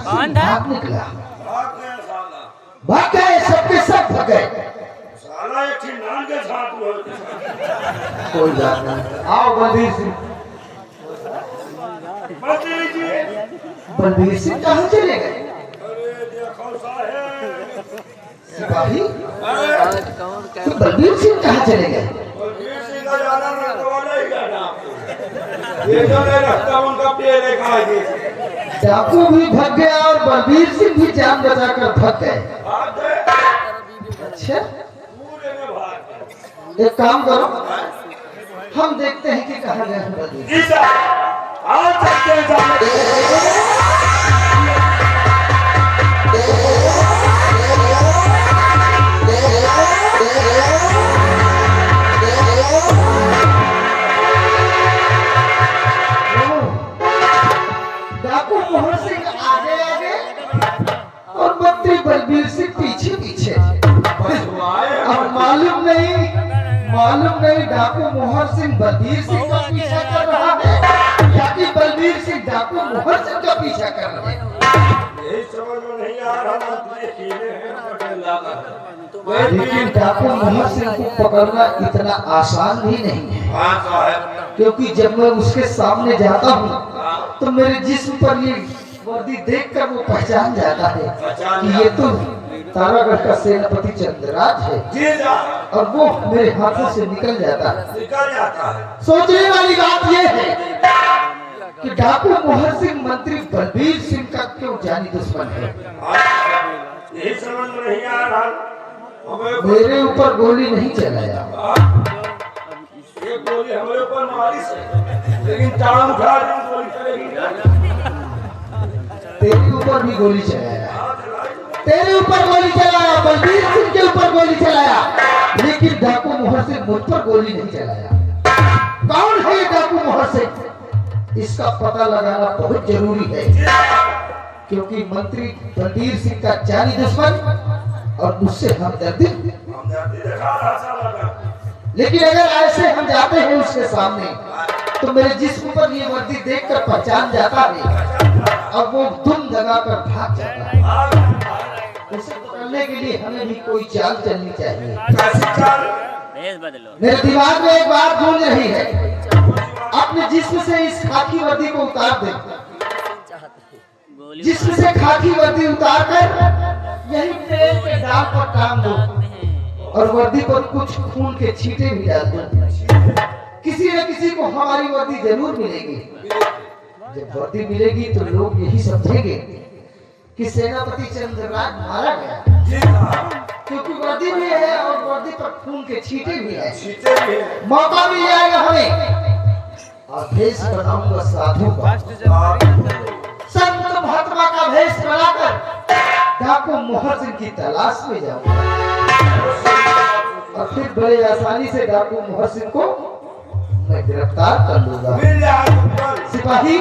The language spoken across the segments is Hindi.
कौन था? भाग निकला। भाग गया साला। भाग गए, सबके सब भाग गए। साला एक ही नान के साथ हो। कोई बात नहीं, आओ बलबीर सिंह। मंत्री जी। बलबीर सिंह कहाँ चले गए? अरे देखो साहेब। सिपाही, अरे तो बलबीर सिंह कहाँ चले गए? बलबीर सिंह का जाना रखवाला ही गया आपको। ये जो नहीं रखता उनका पेड़ देखा है। डाकू भी भाग गया और बलबीर सिंह भी जान बचाकर भाग गए। भाग गए। अच्छा, पूरे में भाग गए। एक काम करो, हम देखते हैं कि कहाँ गए हैं बलबीर। जी साहब, आज चलते हैं सामने। डाकू मोहन सिंह आगे आगे और मंत्री बलबीर सिंह पीछे पीछे। अब मालूम नहीं डाकू मोहन सिंह बलबीर सिंह का पीछा कर रहा है या कि बलबीर सिंह डाकू मोहन सिंह का पीछा कर रहे हैं। यही समझ में नहीं आ रहा मंत्री कीने हैं पकड़ लागा। लेकिन डाकू मोहन सिंह को पकड़ना इतना आसान भी नहीं है। हाँ साहब। क्योंकि जब मैं उसके सामने जाता हूँ तो मेरे जिस्म पर ये वर्दी देखकर वो पहचान जाता है कि ये तो तारागढ़ का सेनापति चंद्रराज है। जी साहब। और वो मेरे हाथों से निकल जाता है। निकल जाता है। सोचने वाली बात ये है कि डाकू मोहन सिंह मंत्री बलबीर सिंह का क्यों जानी दुश्मन है। यही समझ में नहीं आ रहा। हमें मेरे ऊपर गोली नहीं चलाया, एक गोली हमारे ऊपर मारी से, लेकिन टांग उठा दी गोली चलेगी। तेरे ऊपर भी गोली चलाया, तेरे ऊपर गोली चलाया, बलबीर सिंह के ऊपर गोली चलाया, लेकिन डाकू मोहन सिंह मुझ पर गोली नहीं चलाया। कौन है ये डाकू मोहन सिंह? इसका पता लगाना बहुत जरूरी है, क्योंकि मंत्री बलबीर सिंह का जानी दुश्मन और मुझसे हमदर्दी। लेकिन अगर ऐसे हम जाते हैं उसके सामने तो मेरे जिस्म पर ये वर्दी देखकर पहचान जाता है और वो धुन लगाकर भाग जाता है। उसे पकड़ने के लिए हमें भी कोई चाल चलनी चाहिए। मेरे दिमाग में एक बात गूंज रही है, अपने जिस्म से इस खाकी वर्दी को उतार दे। जिस्म से खाकी वर्दी उतार कर यही पेड़ के डाल पर टांग दो और वर्दी पर कुछ खून के छींटे भी डाल दो। किसी न किसी को हमारी वर्दी जरूर मिलेगी। जब वर्दी मिलेगी तो लोग यही समझेंगे कि सेनापति चंद्रराज मारा गया, क्योंकि वर्दी भी है और वर्दी पर खून के छींटे भी है। मौका मिल जाएगा हमें और भेष बनाऊंगा साधु का, संत महात्मा का भेष बनाकर डाकू मोहन सिंह की तलाश में जाऊंगा और फिर बड़े आसानी से डाकू मोहन सिंह को मैं गिरफ्तार कर लूंगा। सिपाही,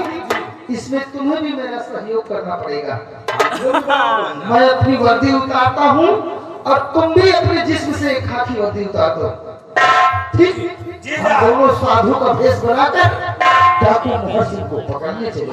इसमें तुम्हें भी मेरा सहयोग करना पड़ेगा। मैं अपनी वर्दी उतारता हूँ और तुम भी अपने जिस्म से खाकी वर्दी उतार दो। ठीक? हम दोनों साधु का भेष बनाकर डाकू मोहन सिंह को पकड़ने चले।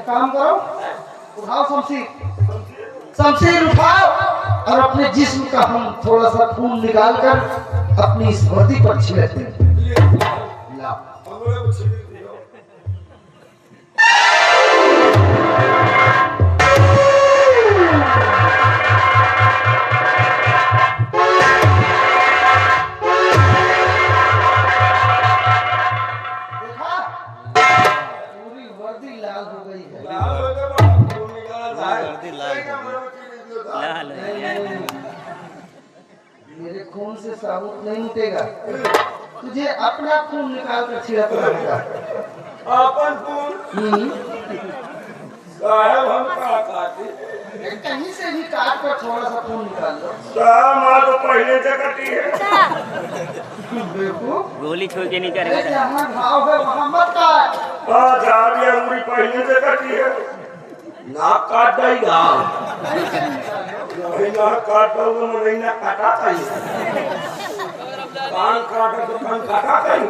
काम करो, उठाओ शमशीर, शमशीर उठाओ और अपने जिस्म का हम थोड़ा सा खून निकाल कर अपनी इस वर्दी पर छिड़क दें। लाओ। हमरे को छिड़क दियो। देखा? पूरी वर्दी लाल हो गई है। लाल हो गया बा, खून निकाला जाए। वर्दी लाल हो गई। हमरे को छिड़क दियो था। लाल हो गया। मेरे खून से साबुत नहीं उठेगा, तुझे अपना खून निकाल कर छिड़कना होगा। अपन खून साहब हम का काटी। कहीं से भी काट कर थोड़ा सा खून निकाल लो। साहब माँ तो पहले से कटी है। देखो, गोली छोड़ के नहीं अरे करेगा। जहाँ घाव है वहाँ मत काट। हाँ साहब ये अंगुली पहले से कटी है। नाक काट देगा। नहीं नाक काट दोगे तो नहीं नाक काटा कहीं। कान काटा तो कान काटा कहीं।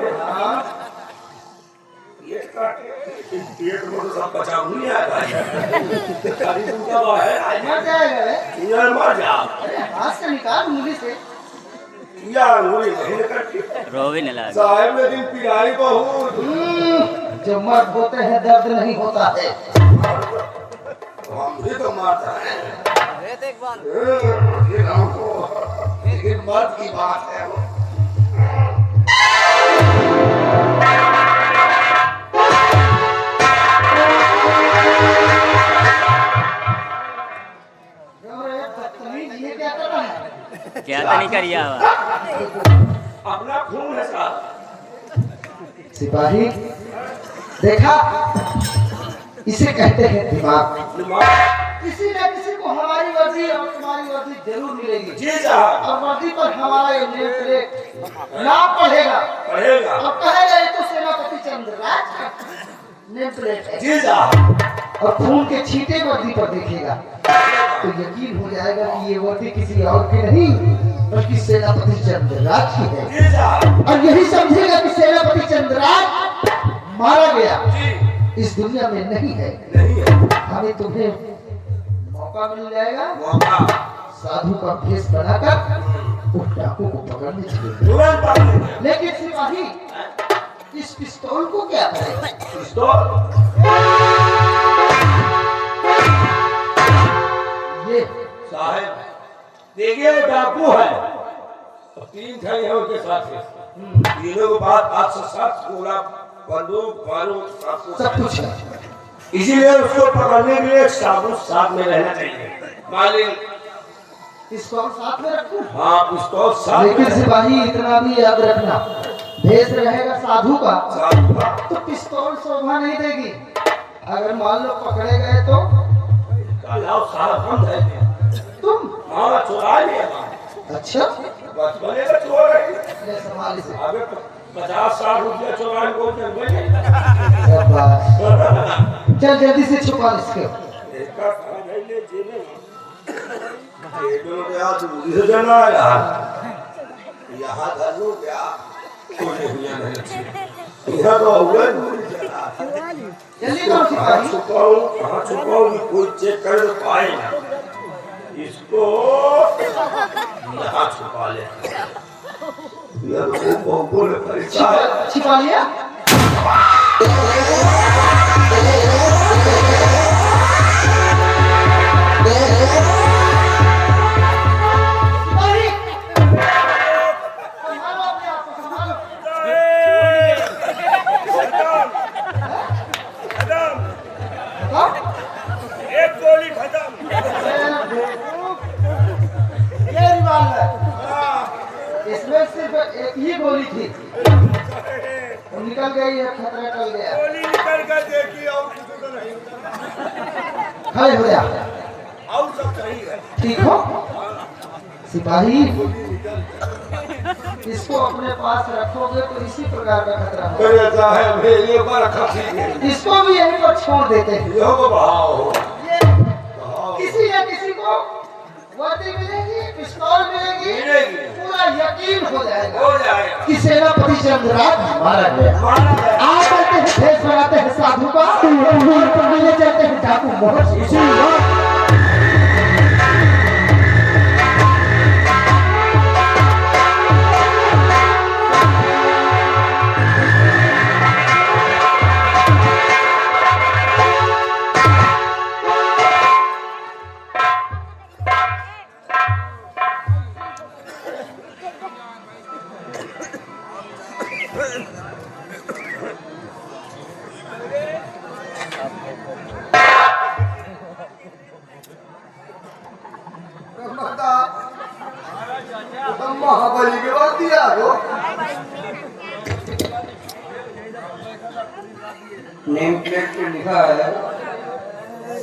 ये काटे इस पेट में तो सब बचा नहीं आएगा। अभी तुमका है मर जाएगा रे। ये मर जा। अरे हाथ से निकाल उंगली से। या अंगुली नहीं कटी। रोवे न लाल। साहब लेकिन पिराई बहुत। जब मर्द होते हैं दर्द नहीं होता है। हम भी तो मारता है। ये हमको लेकिन मर्द की बात है वो। ये क्या कर रहा है? क्या तो नहीं करिया हुआ। अपना खून है साहब। सिपाही देखा, इसे कहते हैं दिमाग। किसी न किसी को हमारी वर्दी और तुम्हारी वर्दी जरूर मिलेगी। जी साहब। और वर्दी पर हमारा ये नेम प्लेट नाम पढ़ेगा पढ़ेगा। और कहेगा ये तो सेनापति चंद्रराज का नेम प्लेट है। जी साहब। और खून के छींटे वर्दी पर देखेगा तो यकीन हो जाएगा कि ये वर्दी किसी और की नहीं बल्कि सेनापति चंद्रराज की है। जी साहब। और यही समझेगा कि सेनापति चंद्रराज मारा गया, जी इस दुनिया में नहीं है। नहीं है हमें तुम्हें मौका मिल जाएगा मौका। साधु का भेष बनाकर उस डाकू को पकड़ने चलेंगे। तुरंत पकड़ेंगे। लेकिन सिपाही इस पिस्तौल को क्या करें? पिस्तौल। ये साहब देखिए वो डाकू है तो 3 ठाई है उसके साथ में। तीनों के बाद 507 गोला बंदूक बारूद सब कुछ है। इसीलिए उसको पकड़ने के लिए साबुत साथ में रहना चाहिए। मालिक पिस्तौल साथ में रखूं? हाँ पिस्तौल साथ लेकिन सिपाही इतना भी याद रखना, भेष रहेगा साधु का साथ तो पिस्तौल शोभा नहीं देगी। अगर मान लो पकड़े गए तो लाओ सारा बंद है तुम हाँ चुरा लिया अच्छा बचपने का चोर है ले संभाल इसे। अबे 50-60 रुपया चुराने को चल गए शाबाश। चल जल्दी से छुपा इसके। इसका खाना नहीं ले जेबे में ये दोनों के हाथ दूरी से जाना है यार यहाँ धर लो क्या कोई नहीं नहीं यहाँ तो हुआ दूरी चला जल्दी करो सिपाही। कहाँ छुपाऊं कि कोई चेक कर तो पाए ना इसको यहाँ छुपा ले यार वो बोले परेशान है छिपा लिया। सिपाही, संभालो अपने आप को, संभालो। बताओ। एक गोली खत्म ये रिवाल्वर इसमें सिर्फ एक ही गोली थी, वो निकल गई है, खतरा टल गया। गोली निकल कर देखी और कुछ तो नहीं खड़े हो जा। और सब सही है ठीक हो सिपाही, इसको अपने पास रखोगे तो इसी प्रकार का खतरा होगा। मेरे साहब ये बार खसी है इसको भी यहीं पर छोड़ देते हैं। यो को बहाओ ये किसी न किसी को वर्दी मिलेगी, पिस्तौल मिलेगी, मिलेगी। पूरा यकीन हो जाएगा हो जाएगा कि सेनापति चंद्रराज मारा गया। मारा है आज चलते हैं भेष बनाते हैं साधु का और पकड़ने चलते हैं डाकू मोहर। नेम प्लेट पे लिखा है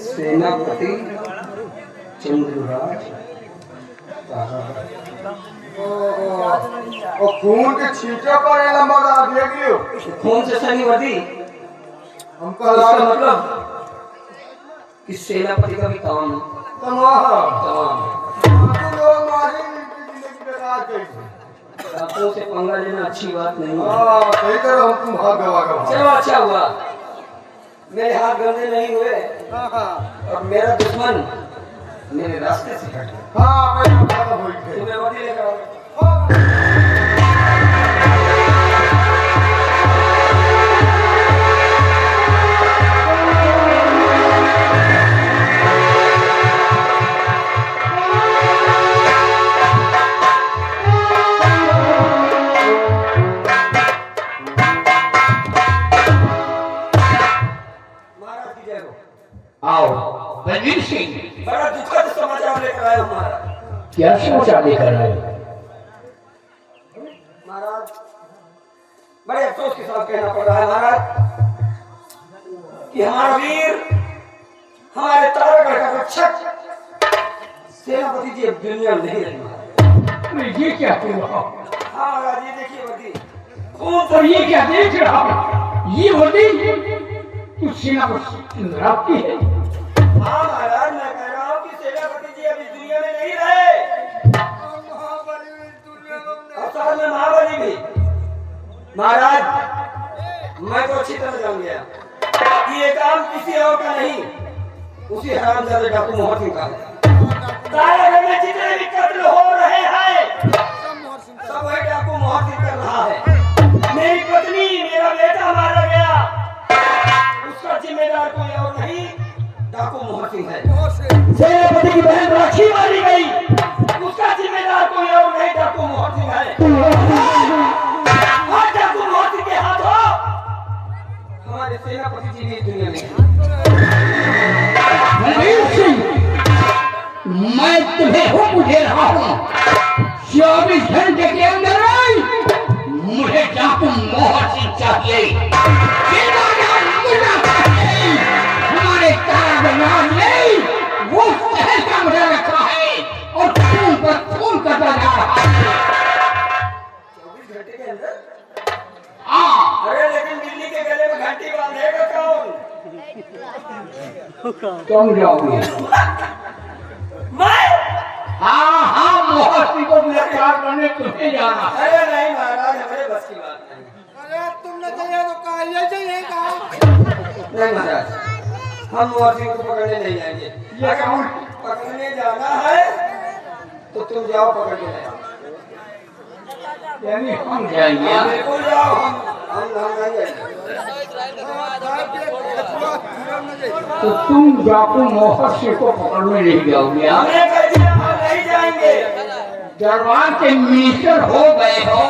सेनापति चंद्रराज। और खून के छींटे पड़ेगा मगर देखियो खून से सनी वर्दी, हमको इसका लगा मतलब कि सेनापति का भी काम है। तमाम तमाम लोग मारे जिंदगी बेकार कर डाकुओं से पंगा लेना अच्छी बात नहीं है। हां सही करो हम तुम हाथ दबा कर चलो अच्छा हुआ मेरे हाथ गंदे नहीं हुए हां और मेरा दुश्मन मेरे रास्ते से हट गया। हां मैं खत्म हो गई तुम्हें वर्दी लेकर आओ। महाराज की जय हो। आओ बलवीर सिंह, बड़ा दुखद समाचार लेकर आए हमारा। क्या समाचार लेकर आए? महाराज बड़े अफसोस के साथ कहना पड़ रहा है महाराज कि हमारा वीर हमारे तारागढ़ का रक्षक सेनापति जी अब दुनिया में नहीं रहे महाराज। ये क्या कह रहा हो? हाँ महाराज ये देखिए वर्दी खून और ये क्या देख रहा हो? ये वर्दी तू सेनापति की है? हाँ महाराज मैं कह रहा हूँ कि सेनापति जी अब इस दुनिया में नहीं रहे और साथ में महाबली भी। महाराज मैं तो अच्छी तरह जान गया कि ये काम किसी और का नहीं उसी हरामजादे डाकू मोहर सिंह का है। तारागढ़ में जितने भी कत्ल हो रहे हैं सब वही डाकू मोहर सिंह कर रहा है। मेरी पत्नी मेरा बेटा मारा गया उसका जिम्मेदार कोई और नहीं डाकू मोहर सिंह है। सेनापति की बहन राखी मारी गई उसका जिम्मेदार कोई और नहीं डाकू मोहर सिंह है। और डाकू मोहर सिंह के हाथों हमारे सेनापति जी भी इस दुनिया में हैं। बलवीर सिंह, मैं तुम्हें हुक्म दे रहा हूँ 24 घंटे के अंदर मुझे डाकू मोहर सिंह चाहिए। हमारे तारागढ़ में वो शहर का मुझे रखा है और खून पर खून करता जा रहा है। 24 घंटे के अंदर? हाँ, अरे लेकिन बिल्ली के गले में घंटी बांधेगा कौन? तुम जाओगे। मैं? हाँ हाँ, मोहर सिंह को गिरफ्तार करने तुम्हें जाना है। अरे नहीं महाराज हमारे बस की बात नहीं। अरे तुमने चाहिए तो कहा ये चाहिए कहा नहीं महाराज हम मोहर सिंह को पकड़ने नहीं जाएंगे। अगर पकड़ने जाना है तो तुम जाओ पकड़ के ले आओ। यानी हम जाएंगे। बिल्कुल जाओ हम नहीं जाएंगे। तो तुम डाकू मोहर सिंह को पकड़ने नहीं जाओगे? हमने कह दिया हम नहीं जाएंगे। दरबार के मिनिस्टर हो गए हो,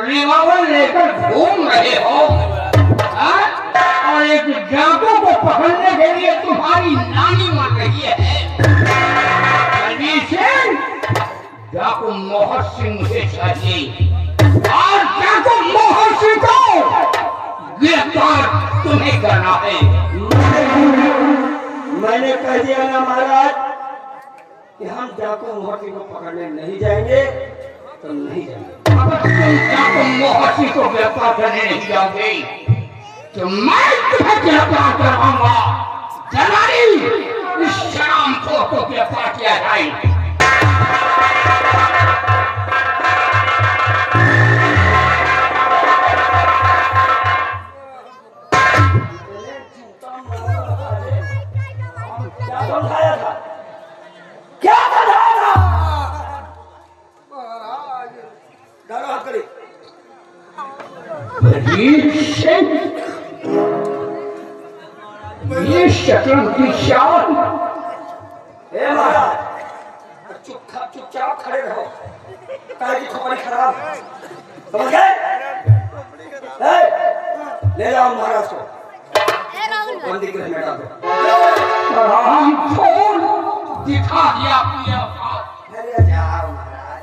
रिवॉल्वर लेकर घूम रहे हो, हाँ? और एक डाकू को पकड़ने के लिए तुम्हारी नानी मर रही है। बलवीर सिंह, डाकू मोहर सिंह मुझे चाहिए और डाकू मोहर सिंह को गिरफ्तार तुम्हें करना है। मैंने कह दिया ना महाराज कि हम डाकू मोहर सिंह को पकड़ने नहीं जाएंगे तो नहीं जाएंगे। अगर तुम डाकू मोहर सिंह को गिरफ्तार करने नहीं जाओगे तो मैं तुम्हें गिरफ्तार कराऊंगा। जनानी, इस शराम को गिरफ्तार किया जाए। क्या समझाया था? क्या समझाया था? डालो हाथ करी। बलवीर सिंह, ये शक्ल की शान। हे महाराज चुपचाप खड़े रहो। काहे की खोपड़ी खराब समझ गए? ले जाओ महाराज को बंदी गृह में डाल दो। राम छोड़ दिखा दिया अपनी औकात। अरे जाओ महाराज।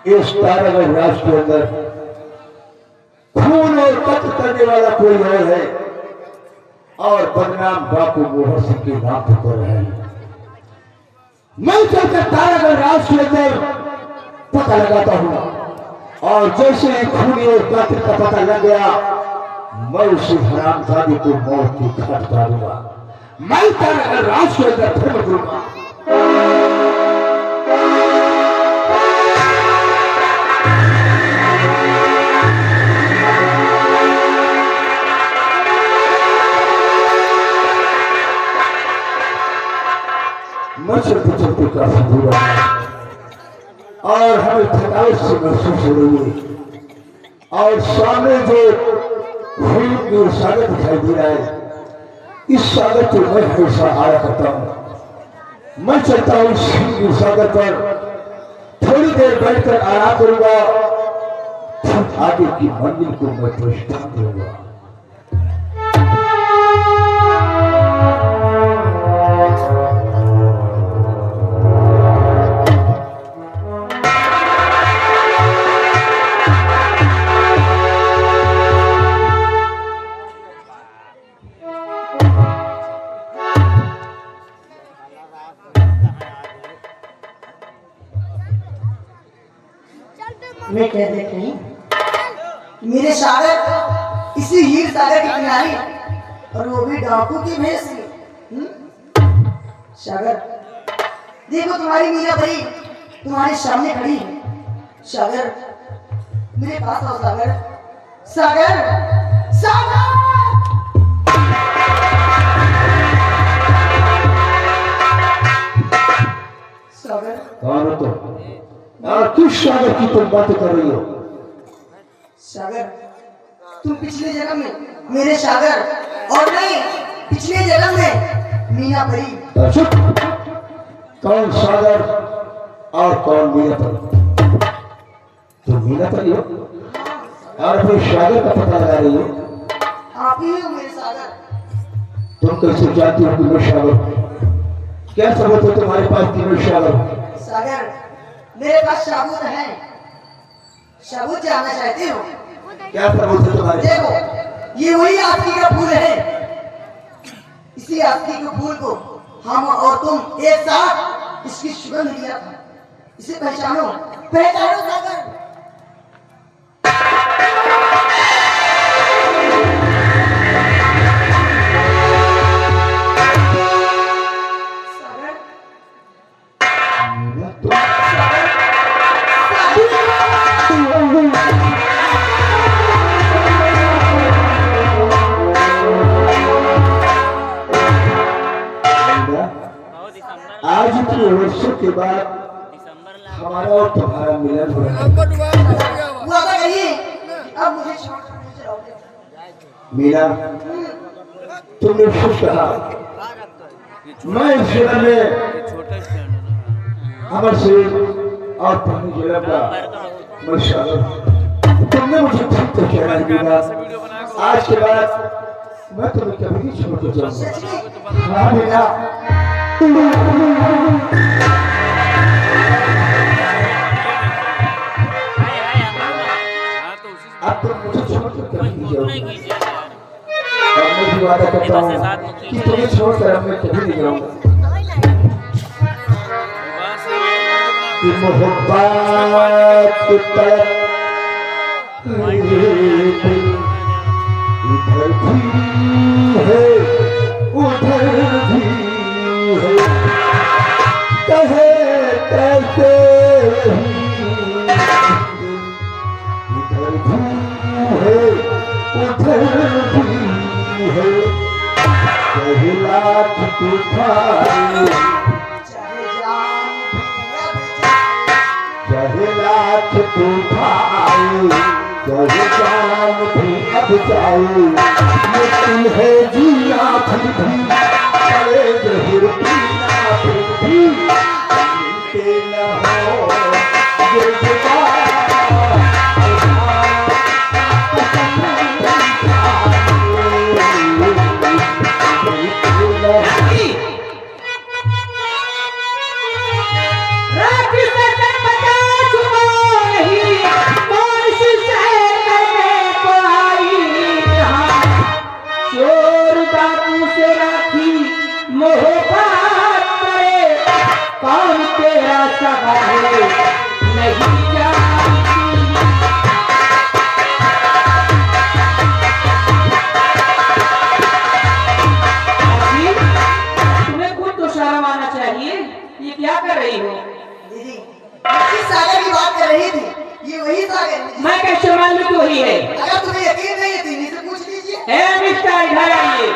इस तारागढ़ राज के अंदर खून और कत्ल करने वाला कोई और है और बदनाम बापू मोहर सिंह के नाम पर है। मैं चलकर तारागढ़ राज के अंदर पता लगाता हूँ और जैसे ही खूनी और कत्ल का पता लग गया मैं उसे हरामजादे को मौत की घाट डालूंगा। मैं तारागढ़ राज के अंदर फिर दूंगा। मैं चलते चलते काफी दूर आया और हमें थकावट से महसूस हो रही है और सामने जो दूर सागर दिखाई दे रहा है, इस सागर को मैं हमेशा आया करता हूँ। मैं चलता हूँ इस सागर पर थोड़ी देर बैठकर आराम करूंगा, फिर आगे की मंजिल को मैं प्रस्थान दूंगा। मैं कह देख रही मेरे सागर इसी हीर सागर के किनारे और वो भी डाकू की भेष में। सागर देखो तुम्हारी मीरा भाई तुम्हारे सामने खड़ी है। सागर मेरे पास आओ। सागर सागर सागर सागर कौन हो तुम और किस सागर की तुम बातें कर रही हो? सागर तुम पिछले जन्म में मेरे सागर और नहीं पिछले जन्म में मीना परी। चुप! कौन सागर और कौन मीना परी? तुम मीना परी हो और अपने सागर का पता लगा रही हो? आप ही हो मेरे सागर। तुम कैसे जानती हो कि मैं सागर? क्या सबूत है तुम्हारे पास कि मैं सागर? सागर मेरे पास सबूत है। सबूत जानना चाहते हो? क्या सबूत है तुम्हारे? देखो ये वही आस्की का फूल है। इसी आस्की के फूल को हम और तुम एक साथ इसकी सुगंध लिया था। इसे पहचानो पहचानो सागर। आज की वर्षों के बाद हमारा और तुम्हारा मिलन हो रहा है। अब मुझे छोड़कर नहीं चलाओगे। मीना तुमने खुश कहा। मैं इस जिले में अमर सिंह और पानी जिला का मैं शामिल। तुमने मुझे ठीक तो कहना है मीना। आज के बाद मैं तुम्हें कभी नहीं छोड़ के जाऊंगा। हाँ मीना अब तुम मुझे छोड़कर कभी नहीं जाओगे। अब मैं भी वादा करता हूँ कि तुम्हें छोड़कर अब मैं कभी नहीं जाऊंगा। कि मोहब्बत तड़प इधर भी है उधर भी है, कहे कैसे इधर भी है उधर भी है, कहे लाख तूफान चाहे लाख तूफान चाहे जान भी अब जाए, मुश्किल है जीना फिर भी चले जहर पीना फिर भी मिलते न हो ये तेरा सगा है नहीं जानती। अजी, तुम्हें खुद तो शर्म आना चाहिए, ये क्या कर रही हो? दीदी किस सागर की बात कर रही थी? ये वही सागर है। मैं कैसे मालूम तो ही है? अगर तुम्हें यकीन नहीं है दीदी से पूछ लीजिए। ए मिस्टर, इधर आइए।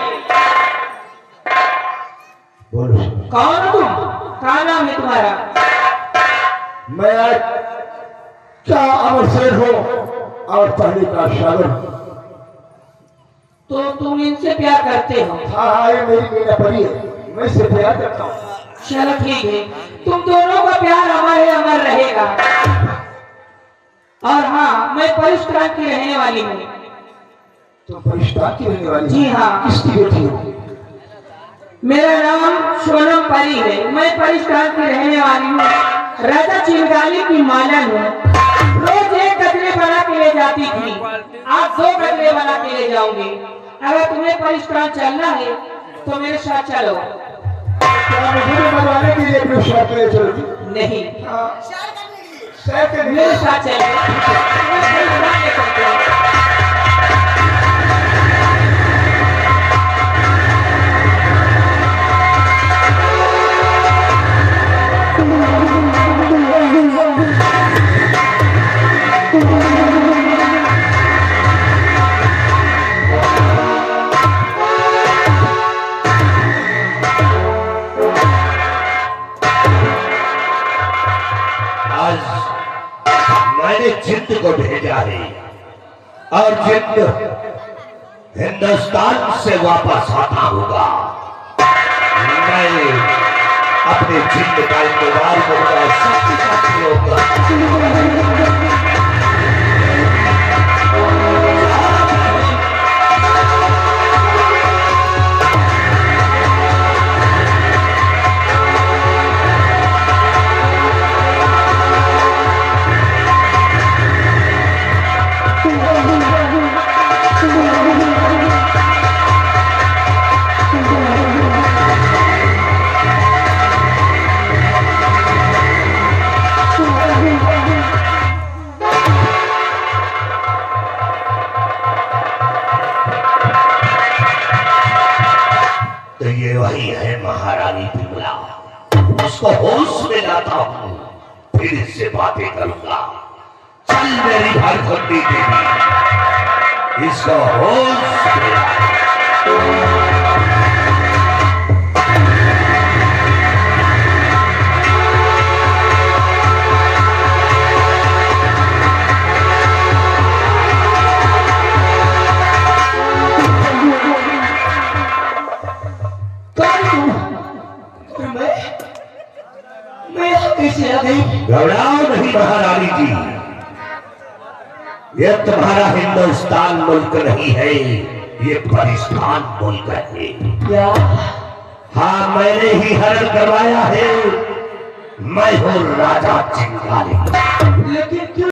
बोलो। कौन हो तुम? क्या नाम है तुम्हारा? मैं क्या अमर शेर हूँ और पहले का शागर। तो तुम इनसे प्यार करते हो? हाँ, ये मेरी मीना परी है, मैं इससे प्यार करता हूँ। चलो ठीक है, तुम दोनों का प्यार हमारे अमर रहेगा। और हाँ, मैं परिष्कार की रहने वाली हूँ। तुम परिष्कार की रहने वाली? जी हाँ। किसकी बेटी हो? मेरा नाम सोनम परी है, मैं परिष्कार की रहने वाली हूँ। राजा चिंगाली की मालन हूँ। रोज एक गजरे बना के ले जाती थी, आज 2 गजरे बना के ले जाऊंगी। अगर तुम्हें परिष्कार चलना है तो मेरे साथ चलो। क्या मुझे भी बनवाने के लिए अपने शहर के लिए चलोगी? नहीं, शहर के लिए? मेरे साथ चलो। मैंने जिंद को भेजा है और जिंद हिंदुस्तान से वापस आता होगा। मैं अपने जिंद का इंतजार करूंगा, शक्तिशाली होगा। तो ये वही है महारानी बिमला, उसको होश में लाता हूँ, फिर इससे बातें करूंगा। चल मेरी हरखंडी देवी, इसको होश में ला। घबराओ नहीं महारानी जी, ये तुम्हारा हिंदुस्तान मुल्क नहीं है, ये पाकिस्तान मुल्क है। क्या? हाँ, मैंने ही हरण करवाया है, मैं हूँ राजा चिंगारी। लेकिन क्यों?